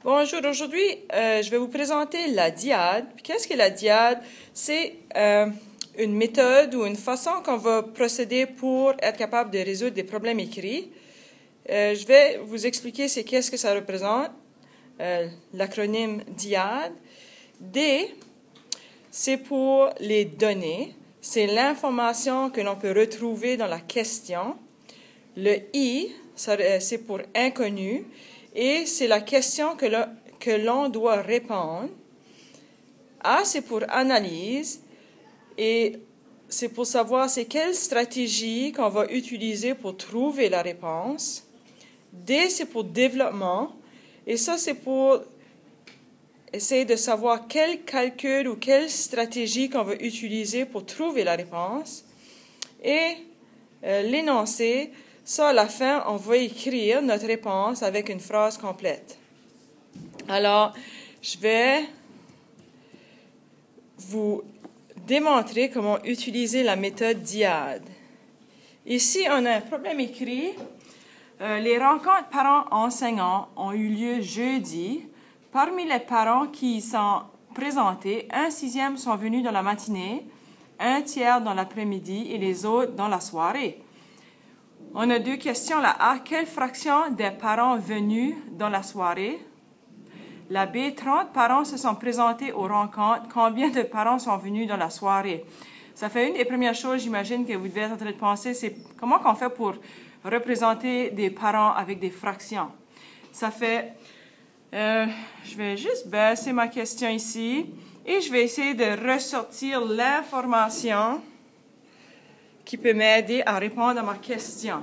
Bonjour, aujourd'hui, je vais vous présenter la dyade. Qu'est-ce que la dyade? C'est une méthode ou une façon qu'on va procéder pour être capable de résoudre des problèmes écrits. Je vais vous expliquer qu'est-ce que ça représente, l'acronyme dyade. D, c'est pour les données. C'est l'information que l'on peut retrouver dans la question. Le I, c'est pour inconnu. Et c'est la question que l'on doit répondre. A, c'est pour analyse. Et c'est pour savoir c'est quelle stratégie qu'on va utiliser pour trouver la réponse. D, c'est pour développement. Et ça, c'est pour essayer de savoir quel calcul ou quelle stratégie qu'on va utiliser pour trouver la réponse. Et l'énoncé, ça, à la fin, on va écrire notre réponse avec une phrase complète. Alors, je vais vous démontrer comment utiliser la méthode dyade. Ici, on a un problème écrit. Les rencontres parents-enseignants ont eu lieu jeudi. Parmi les parents qui y sont présentés, 1/6 sont venus dans la matinée, 1/3 dans l'après-midi et les autres dans la soirée. On a deux questions. La A, quelle fraction des parents venus dans la soirée? La B, 30 parents se sont présentés aux rencontres. Combien de parents sont venus dans la soirée? Ça fait une des premières choses, j'imagine, que vous devez être en train de penser, c'est comment on fait pour représenter des parents avec des fractions. Ça fait, je vais juste baisser ma question ici et je vais essayer de ressortir l'information qui peut m'aider à répondre à ma question.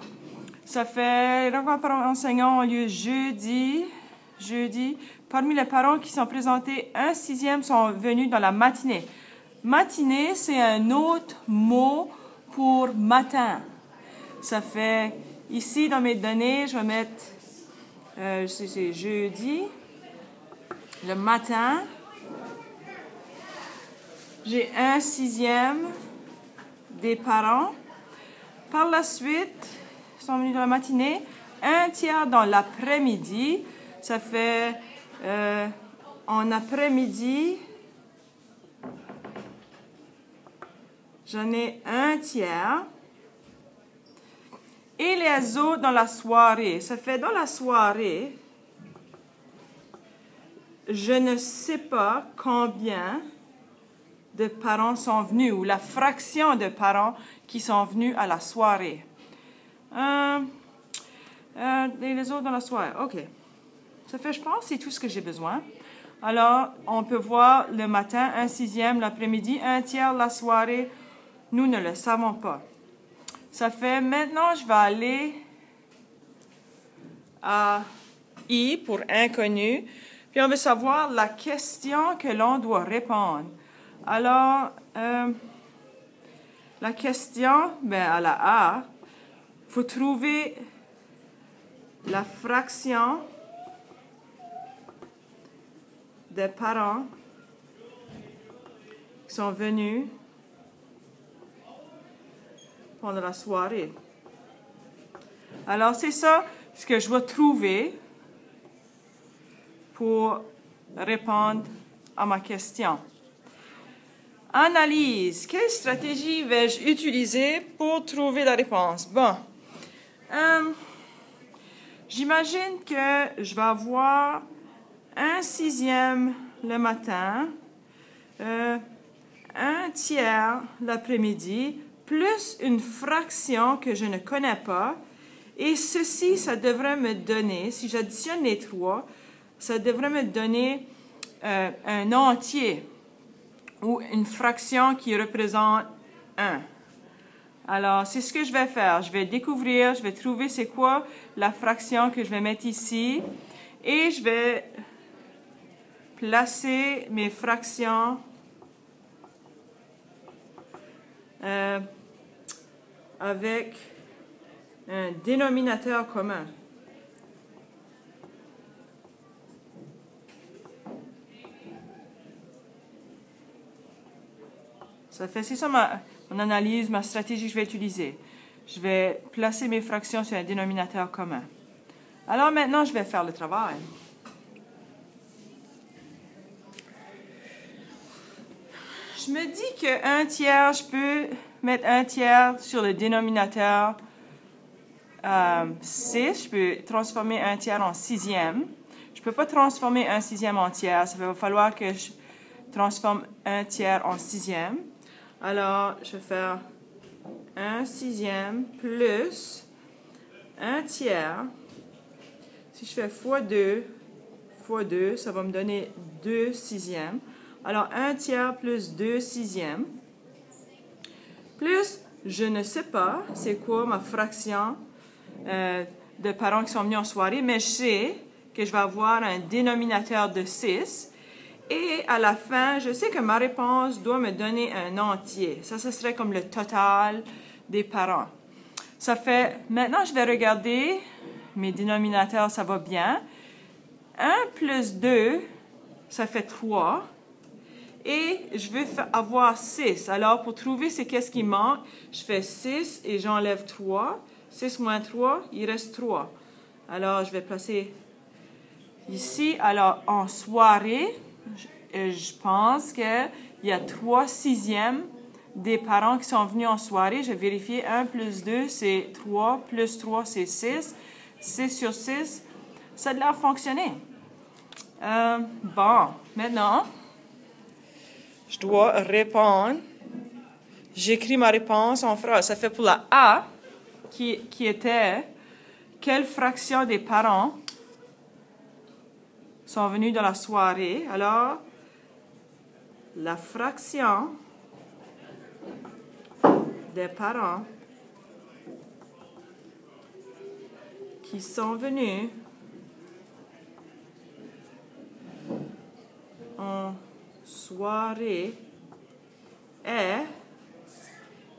Ça fait, les rencontres parents-enseignants ont lieu jeudi. Parmi les parents qui sont présentés, 1/6 sont venus dans la matinée. Matinée, c'est un autre mot pour matin. Ça fait, ici dans mes données, je vais mettre, c'est jeudi, le matin. J'ai 1/6 des parents. Par la suite, ils sont venus dans la matinée. 1/3 dans l'après-midi. Ça fait en après-midi, j'en ai 1/3. Et les autres dans la soirée. Ça fait dans la soirée, je ne sais pas combien de parents sont venus, ou la fraction de parents qui sont venus à la soirée. Et les autres dans la soirée, OK. Ça fait, je pense, c'est tout ce que j'ai besoin. Alors, on peut voir le matin, 1/6, l'après-midi, 1/3, la soirée. Nous ne le savons pas. Ça fait, maintenant, je vais aller à I pour inconnu. Puis, on veut savoir la question que l'on doit répondre. Alors, la question, à la A, il faut trouver la fraction des parents qui sont venus pendant la soirée. Alors, c'est ça ce que je dois trouver pour répondre à ma question. Analyse. Quelle stratégie vais-je utiliser pour trouver la réponse? Bon. J'imagine que je vais avoir 1/6 le matin, 1/3 l'après-midi, plus une fraction que je ne connais pas. Et ceci, ça devrait me donner, si j'additionne les trois, ça devrait me donner un entier ou une fraction qui représente 1. Alors, c'est ce que je vais faire. Je vais découvrir, je vais trouver c'est quoi la fraction que je vais mettre ici. Et je vais placer mes fractions avec un dénominateur commun. Ça fait, c'est ça mon analyse, ma stratégie que je vais utiliser. Je vais placer mes fractions sur un dénominateur commun. Alors maintenant, je vais faire le travail. je me dis que 1 tiers, je peux mettre 1 tiers sur le dénominateur 6. Je peux transformer 1 tiers en sixième. Je ne peux pas transformer 1 sixième en tiers. Ça va falloir que je transforme 1 tiers en sixième. Alors, je vais faire 1 sixième plus 1 tiers. Si je fais fois 2, ça va me donner 2 sixièmes. Alors, 1 tiers plus 2 sixièmes. Plus, je ne sais pas c'est quoi ma fraction de parents qui sont venus en soirée, mais je sais que je vais avoir un dénominateur de 6. Et à la fin, je sais que ma réponse doit me donner un entier. Ça, ce serait comme le total des parents. Ça fait, maintenant, je vais regarder mes dénominateurs, ça va bien. 1 plus 2, ça fait 3. Et je veux avoir 6. Alors, pour trouver c'est qu'est-ce qui manque, je fais 6 et j'enlève 3. 6 moins 3, il reste 3. Alors, je vais placer ici. Alors, en soirée, je pense qu'il y a 3 sixièmes des parents qui sont venus en soirée. Je vais vérifier. 1 plus 2, c'est 3. Plus 3, c'est 6. 6 sur 6, ça a l'air fonctionner. Bon, maintenant, je dois répondre. J'écris ma réponse en phrase. Ça fait pour la A, qui était quelle fraction des parents sont venus dans la soirée. Alors, la fraction des parents qui sont venus en soirée est,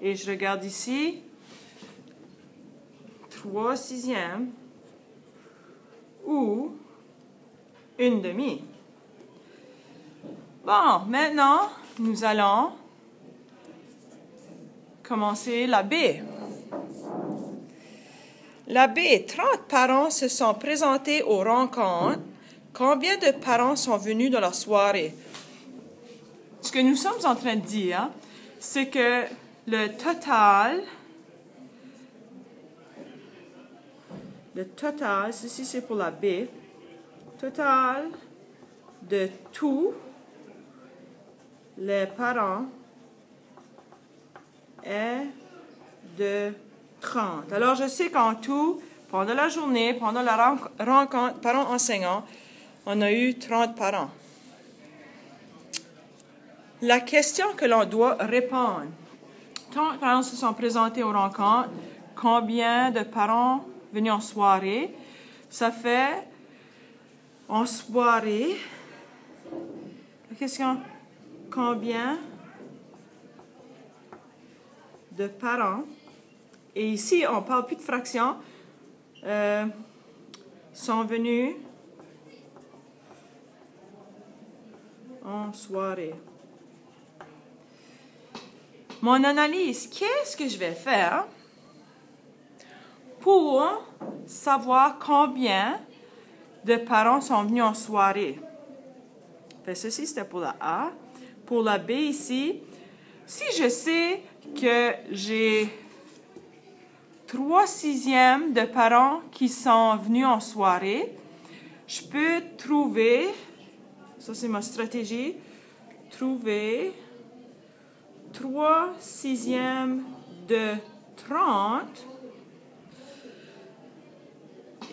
et je regarde ici, 3 sixièmes ou 1/2. Bon, maintenant, nous allons commencer la B. La B, 30 parents se sont présentés aux rencontres. Combien de parents sont venus dans la soirée? Ce que nous sommes en train de dire, c'est que le total, ceci c'est pour la B, total de tous les parents est de 30. Alors, je sais qu'en tout, pendant la journée, pendant la rencontre parents-enseignants, on a eu 30 parents. La question que l'on doit répondre. 30 parents se sont présentés aux rencontres. Combien de parents venus en soirée? Ça fait, en soirée, la question, combien de parents, et ici, on ne parle plus de fractions, sont venus en soirée. Mon analyse, qu'est-ce que je vais faire pour savoir combien de parents sont venus en soirée? Fait, ceci, c'était pour la A. Pour la B ici, si je sais que j'ai 3 sixièmes de parents qui sont venus en soirée, je peux trouver, ça c'est ma stratégie, trouver 3 sixièmes de 30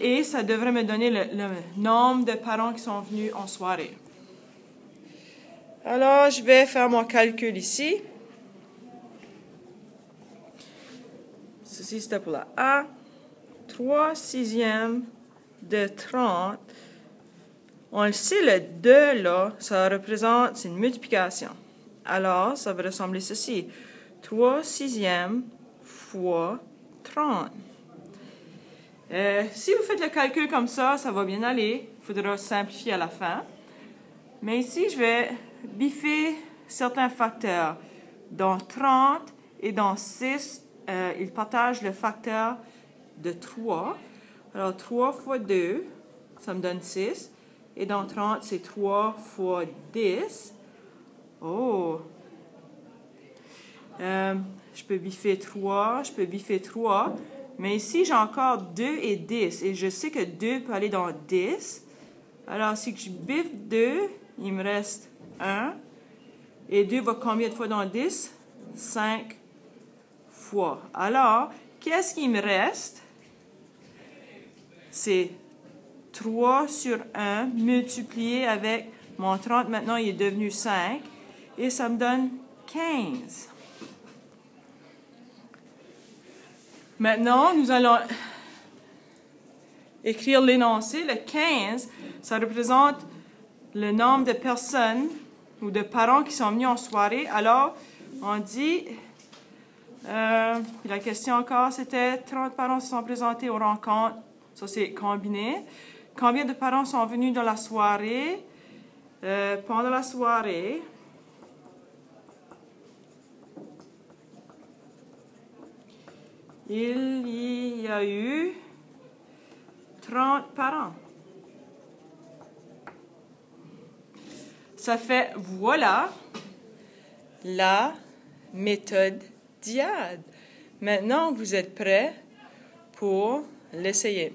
et ça devrait me donner le nombre de parents qui sont venus en soirée. Alors, je vais faire mon calcul ici. Ceci, c'était pour la A. 3 sixièmes de 30. On le sait, le 2, là, ça représente, c'est une multiplication. Alors, ça va ressembler ceci. 3 sixièmes fois 30. Si vous faites le calcul comme ça va bien aller. Il faudra simplifier à la fin. Mais ici, je vais biffer certains facteurs. Dans 30 et dans 6, ils partagent le facteur de 3. Alors, 3 fois 2, ça me donne 6. Et dans 30, c'est 3 fois 10. Oh! Je peux biffer 3, je peux biffer 3. Mais ici, j'ai encore 2 et 10. Et je sais que 2 peut aller dans 10. Alors, si je biffe 2, il me reste 1. Et 2 va combien de fois dans 10? 5 fois. Alors, qu'est-ce qui me reste? C'est 3 sur 1 multiplié avec mon 30. Maintenant, il est devenu 5. Et ça me donne 15. Maintenant, nous allons écrire l'énoncé. Le 15, ça représente le nombre de personnes ou de parents qui sont venus en soirée. Alors, on dit, la question encore, c'était 30 parents se sont présentés aux rencontres. Ça, c'est combiné. Combien de parents sont venus dans la soirée? Pendant la soirée, il y a eu 30 parents. Ça fait, voilà, la méthode DIAD. Maintenant, vous êtes prêts pour l'essayer.